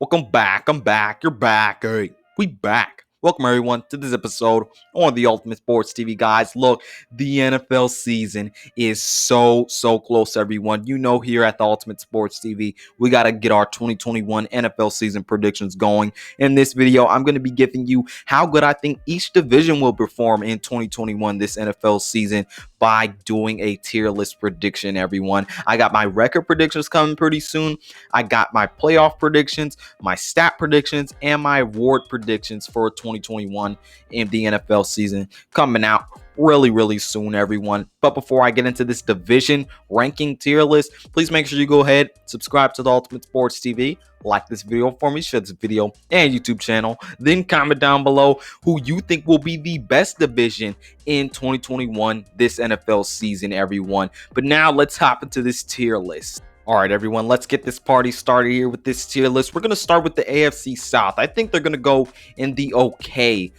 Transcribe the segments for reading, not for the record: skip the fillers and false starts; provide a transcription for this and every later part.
Welcome back. I'm back. You're back. Hey, we back. Welcome everyone to this episode on the Ultimate Sports TV, guys. Look, the NFL season is so close, everyone. You know, here at the Ultimate Sports TV, we got to get our 2021 NFL season predictions going. In this video, I'm going to be giving you how good I think each division will perform in 2021 this NFL season by doing a tier list prediction, everyone. I got my record predictions coming pretty soon. I got my playoff predictions, my stat predictions, and my award predictions for 2021 in the NFL season coming out really soon, everyone. But before I get into this division ranking tier list, please make sure you go ahead, subscribe to the Ultimate Sports TV, like this video for me, share this video and YouTube channel, then comment down below who you think will be the best division in 2021 this NFL season, everyone. But now let's hop into this tier list. All right, everyone, let's get this party started here with this tier list. We're going to start with the AFC South. I think they're going to go in the okay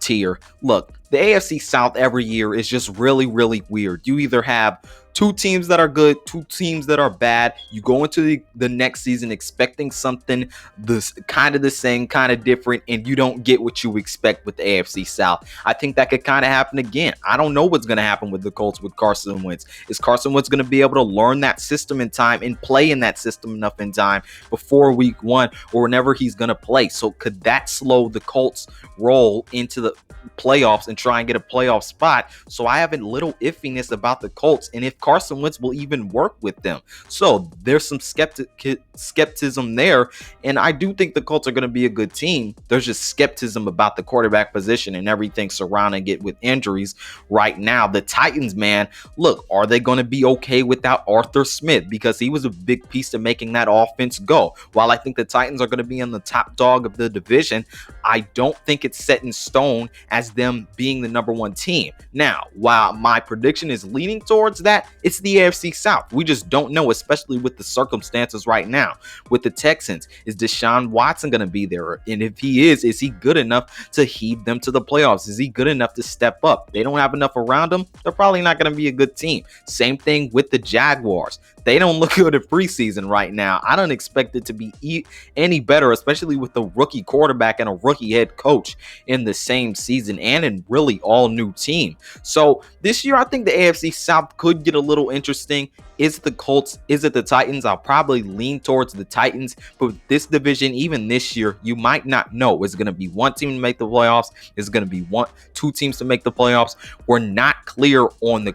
tier. Look, the AFC South every year is just really weird. You either have two teams that are good, two teams that are bad. You go into the next season expecting something this kind of the same, kind of different, and you don't get what you expect with the AFC South. I think that could kind of happen again. I don't know what's going to happen with the Colts with Carson Wentz. Is Carson Wentz going to be able to learn that system in time and play in that system enough in time before week one or whenever he's going to play? So could that slow the Colts roll into the playoffs and try and get a playoff spot? So I have a little iffiness about the Colts and if Carson Wentz will even work with them. So there's some skepticism there, and I do think the Colts are going to be a good team. There's just skepticism about the quarterback position and everything surrounding it with injuries right now. The Titans, man, look, are they going to be okay without Arthur Smith? Because he was a big piece to making that offense go. While I think the Titans are going to be in the top dog of the division, I don't think it's set in stone as them being the number one team. Now, while my prediction is leaning towards that, it's the AFC South. We just don't know, especially with the circumstances right now. With the Texans, is Deshaun Watson going to be there? And if he is he good enough to heave them to the playoffs? Is he good enough to step up? They don't have enough around him. They're probably not going to be a good team. Same thing with the Jaguars. They don't look good in preseason right now. I don't expect it to be any better, especially with the rookie quarterback and a rookie head coach in the same season and in really all new team. So this year, I think the AFC South could get a little interesting. Is it the Colts? Is it the Titans? I'll probably lean towards the Titans. But with this division, even this year, you might not know. Is it going to be one team to make the playoffs? Is it going to be two teams to make the playoffs? We're not clear on the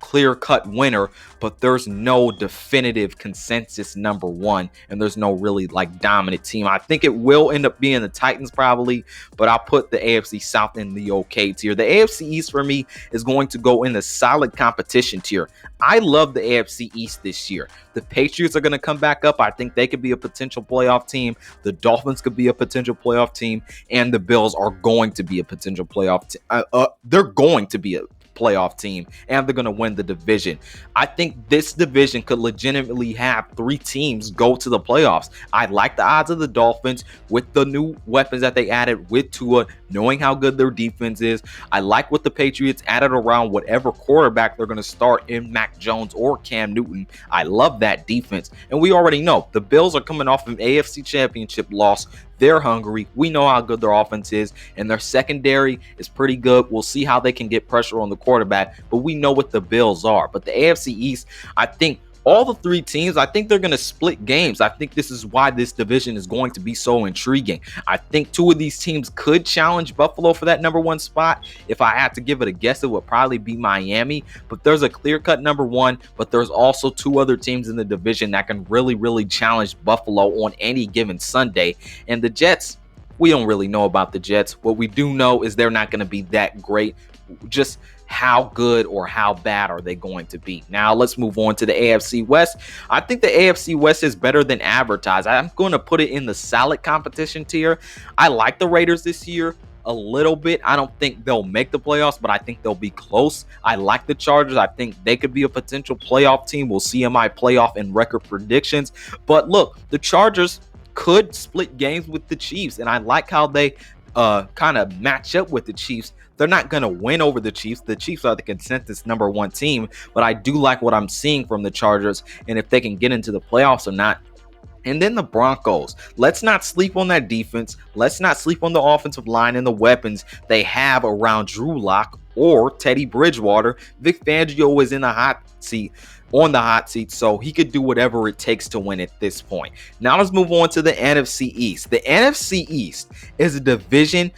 clear-cut winner, but there's no definitive consensus number one, and there's no really dominant team. I think it will end up being the Titans probably, but I'll put the AFC South in the okay tier. The AFC East for me is going to go in the solid competition tier. I love the AFC East this year. The Patriots are going to come back up. I think they could be a potential playoff team. The Dolphins could be a potential playoff team, and the Bills are going to be a potential playoff team. They're going to be a playoff team, and they're going to win the division. I think this division could legitimately have three teams go to the playoffs. I like the odds of the Dolphins with the new weapons that they added with Tua, knowing how good their defense is. I like what the Patriots added around whatever quarterback they're going to start in Mac Jones or Cam Newton. I love that defense, and we already know the Bills are coming off an AFC Championship loss. They're hungry. We know how good their offense is, and their secondary is pretty good. We'll see how they can get pressure on the quarterback, but we know what the Bills are. But the AFC East, I think all the three teams, I think they're going to split games. I think this is why this division is going to be so intriguing. I think two of these teams could challenge Buffalo for that number one spot. If I had to give it a guess, it would probably be Miami. But there's a clear-cut number one, but there's also two other teams in the division that can really challenge Buffalo on any given Sunday. And the Jets, we don't really know about the Jets. What we do know is they're not going to be that great. Just how good or how bad are they going to be? Now let's move on to the AFC West. I think the AFC West is better than advertised. I'm going to put it in the solid competition tier. I like the Raiders this year a little bit. I don't think they'll make the playoffs, but I think they'll be close. I like the Chargers. I think they could be a potential playoff team. We'll see in my playoff and record predictions. But look, the Chargers could split games with the Chiefs, and I like how they kind of match up with the Chiefs. They're not going to win over the Chiefs. The Chiefs are the consensus number one team, but I do like what I'm seeing from the Chargers, and if they can get into the playoffs or not, And then the Broncos. Let's not sleep on that defense. Let's not sleep on the offensive line and the weapons they have around Drew Lock or Teddy Bridgewater. Vic Fangio is in the hot seat, so he could do whatever it takes to win at this point. Now let's move on to the NFC East. The NFC East is a division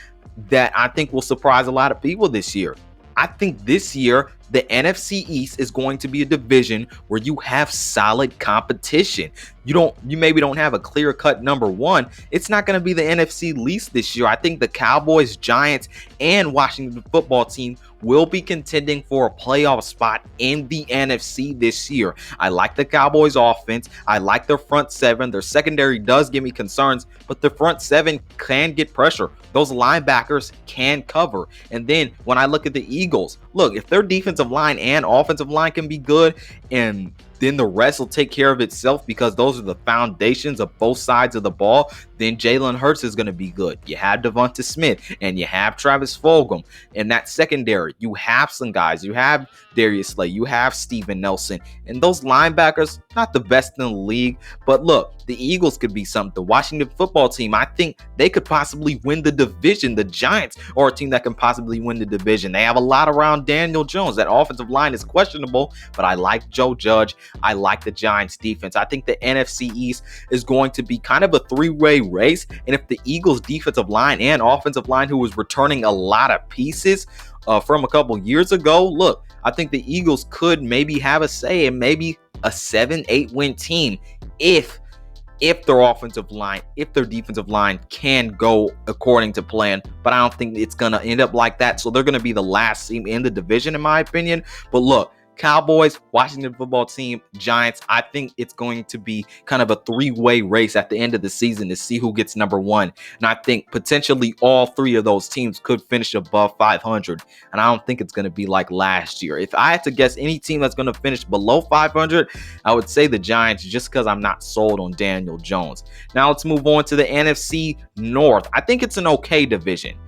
that I think will surprise a lot of people this year. I think this year, the NFC East is going to be a division where you have solid competition. You maybe don't have a clear-cut number one. It's not going to be the NFC least this year. I think the Cowboys, Giants, and Washington football team will be contending for a playoff spot in the NFC this year. I like the Cowboys offense. I like their front seven. Their secondary does give me concerns, but the front seven can get pressure. Those linebackers can cover. And then when I look at the Eagles, look, if their defensive line and offensive line can be good, and then the rest will take care of itself because those are the foundations of both sides of the ball, then Jalen Hurts is going to be good. You have Devonta Smith and you have Travis Fulgham. In that secondary, you have some guys. You have Darius Slay. You have Steven Nelson. And those linebackers, not the best in the league. But look, the Eagles could be something. The Washington football team, I think they could possibly win the division. The Giants are a team that can possibly win the division. They have a lot around Daniel Jones. That offensive line is questionable, but I like Joe Judge. I like the Giants defense. I think the NFC East is going to be kind of a three-way race. And if the Eagles defensive line and offensive line, who was returning a lot of pieces from a couple years ago, look, I think the Eagles could maybe have a say in maybe a 7-8 win team if their offensive line, if their defensive line can go according to plan. But I don't think it's going to end up like that. So they're going to be the last team in the division, in my opinion. But look, Cowboys, Washington football team, Giants, I think it's going to be kind of a three-way race at the end of the season to see who gets number one. And I think potentially all three of those teams could finish above 500. And I don't think it's going to be like last year. If I had to guess any team that's going to finish below 500, I would say the Giants, just because I'm not sold on Daniel Jones. Now let's move on to the NFC North. I think it's an okay division.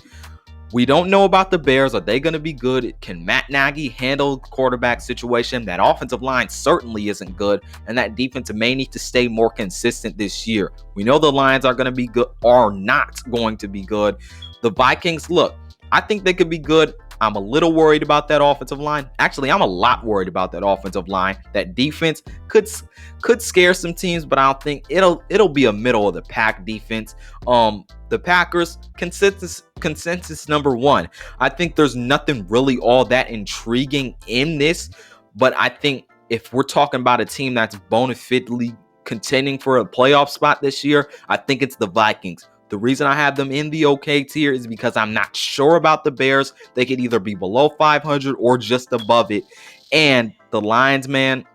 We don't know about the Bears. Are they going to be good? Can Matt Nagy handle the quarterback situation? That offensive line certainly isn't good, and that defense may need to stay more consistent this year. We know the Lions are going to be good, are not going to be good. The Vikings, look, I think they could be good. I'm a little worried about that offensive line. Actually, I'm a lot worried about that offensive line. That defense could scare some teams, but I don't think it'll be a middle of the pack defense. The Packers, consensus number one. I think there's nothing really all that intriguing in this, but I think if we're talking about a team that's bona fidely contending for a playoff spot this year, I think it's the Vikings. The reason I have them in the okay tier is because I'm not sure about the Bears. They could either be below 500 or just above it. And the Lions, man,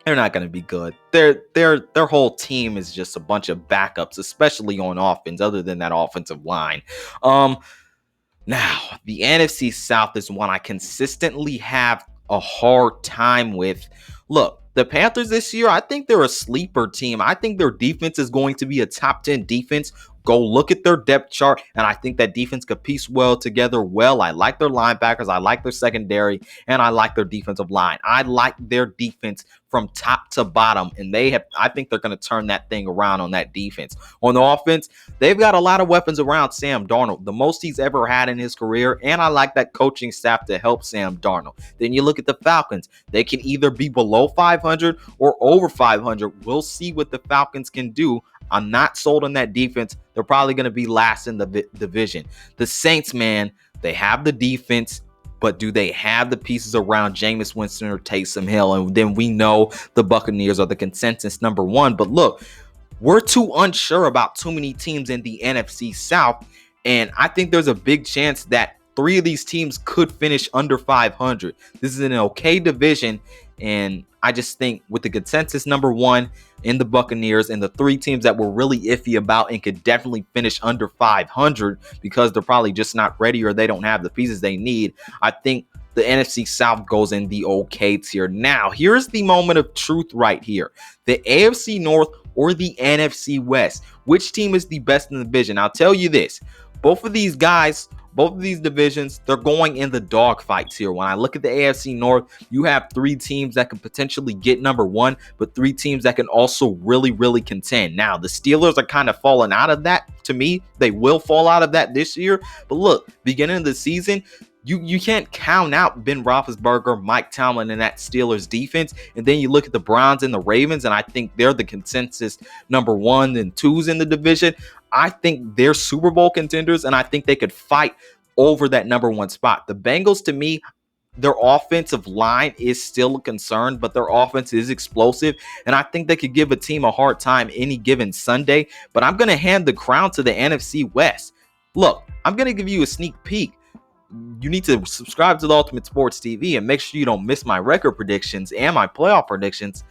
they're not going to be good. Their whole team is just a bunch of backups, especially on offense, other than that offensive line. Now, the NFC South is one I consistently have a hard time with. Look, the Panthers this year, I think they're a sleeper team. I think their defense is going to be a top 10 defense. Go look at their depth chart, and I think that defense could piece well together well. I like their linebackers, I like their secondary, and I like their defensive line. I like their defense from top to bottom, and I think they're going to turn that thing around on that defense. On the offense, they've got a lot of weapons around Sam Darnold, the most he's ever had in his career, and I like that coaching staff to help Sam Darnold. Then you look at the Falcons. They can either be below 500 or over 500. We'll see what the Falcons can do. I'm not sold on that defense. They're probably going to be last in the division. The Saints, man, they have the defense, but do they have the pieces around Jameis Winston or Taysom Hill? And then we know the Buccaneers are the consensus number one. But look, we're too unsure about too many teams in the NFC South. And I think there's a big chance that three of these teams could finish under 500. This is an okay division. And I just think with the consensus number one in the Buccaneers and the three teams that we're really iffy about and could definitely finish under 500 because they're probably just not ready or they don't have the pieces they need, I think the NFC South goes in the okay tier. Now, here's the moment of truth right here. The AFC North or the NFC West. Which team is the best in the division? I'll tell you this. both of these guys, both of these divisions, they're going in the dogfights here. When I look at the AFC North, you have 3 teams that can potentially get number 1, but 3 teams that can also really contend. Now, the Steelers are kind of falling out of that. To me, they will fall out of that this year. But look, beginning of the season, you can't count out Ben Roethlisberger, Mike Tomlin, and that Steelers defense. And then you look at the Browns and the Ravens, and I think they're the consensus number 1 and 2s in the division. I think they're Super Bowl contenders, and I think they could fight over that number 1 spot. The Bengals, to me, their offensive line is still a concern, but their offense is explosive, and I think they could give a team a hard time any given Sunday. But I'm going to hand the crown to the NFC West. Look, I'm going to give you a sneak peek. You need to subscribe to the Ultimate Sports TV and make sure you don't miss my record predictions and my playoff predictions.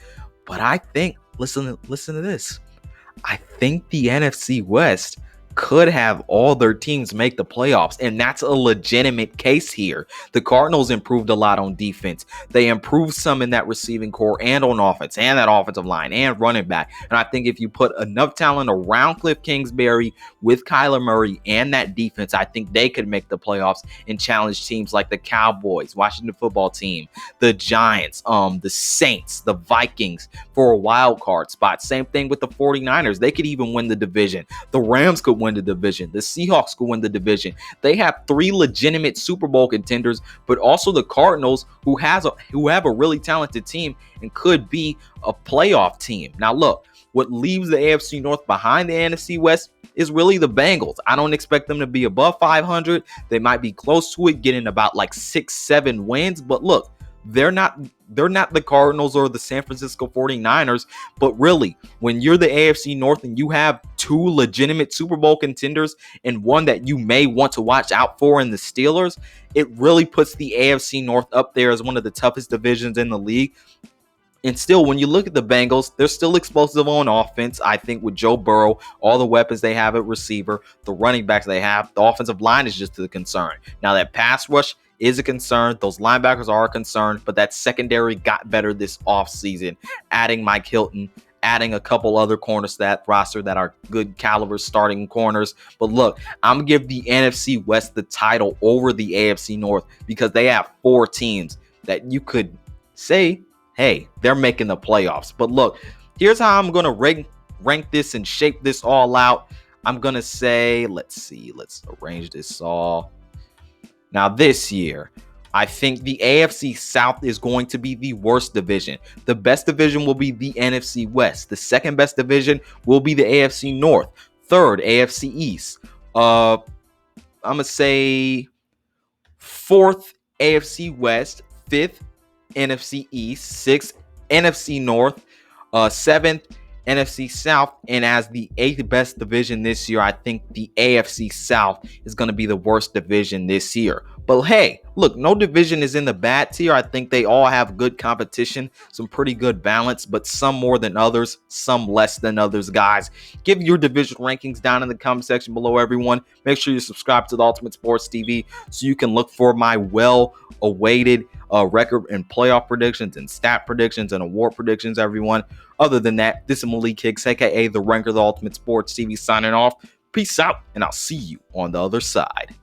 But I think, listen to this. I think the NFC West could have all their teams make the playoffs, and that's a legitimate case here. The Cardinals improved a lot on defense. They improved some in that receiving core and on offense and that offensive line and running back. And I think if you put enough talent around Cliff Kingsbury with Kyler Murray and that defense, I think they could make the playoffs and challenge teams like the Cowboys, Washington football team, the Giants, the Saints, the Vikings for a wild card spot. Same thing with the 49ers. They could even win the division. The Rams could win the division. The Seahawks could win the division. They have 3 legitimate Super Bowl contenders, but also the Cardinals, who have a really talented team and could be a playoff team. Now look, what leaves the AFC North behind the NFC West is really the Bengals. I don't expect them to be above 500. They might be close to it, getting about like 6-7 wins, but look, they're not the Cardinals or the San Francisco 49ers, but really, when you're the AFC North and you have 2 legitimate Super Bowl contenders and one that you may want to watch out for in the Steelers, it really puts the AFC North up there as one of the toughest divisions in the league. And still, when you look at the Bengals, they're still explosive on offense. I think with Joe Burrow, all the weapons they have at receiver, the running backs they have, the offensive line is just a concern. Now, that pass rush is a concern. Those linebackers are a concern, but that secondary got better this offseason, adding Mike Hilton, adding a couple other corners to that roster that are good caliber starting corners. But look, I'm going to give the NFC West the title over the AFC North because they have 4 teams that you could say, hey, they're making the playoffs. But look, here's how I'm going to rank this and shape this all out. I'm going to say, let's arrange this all. Now, this year, I think the AFC South is going to be the worst division. The best division will be the NFC West. The second best division will be the AFC North. Third, AFC East. I'm going to say 4th, AFC West. 5th, NFC East. 6th, NFC North. 7th, NFC South. And as the 8th best division this year, I think the AFC South is going to be the worst division this year. But hey, look, no division is in the bad tier. I think they all have good competition, some pretty good balance, but some more than others, some less than others, guys. Give your division rankings down in the comment section below, everyone. Make sure you subscribe to the Ultimate Sports TV so you can look for my well-awaited record and playoff predictions and stat predictions and award predictions, everyone. Other than that, this is Malik Hicks, aka the Ranker of the Ultimate Sports TV, signing off. Peace out, and I'll see you on the other side.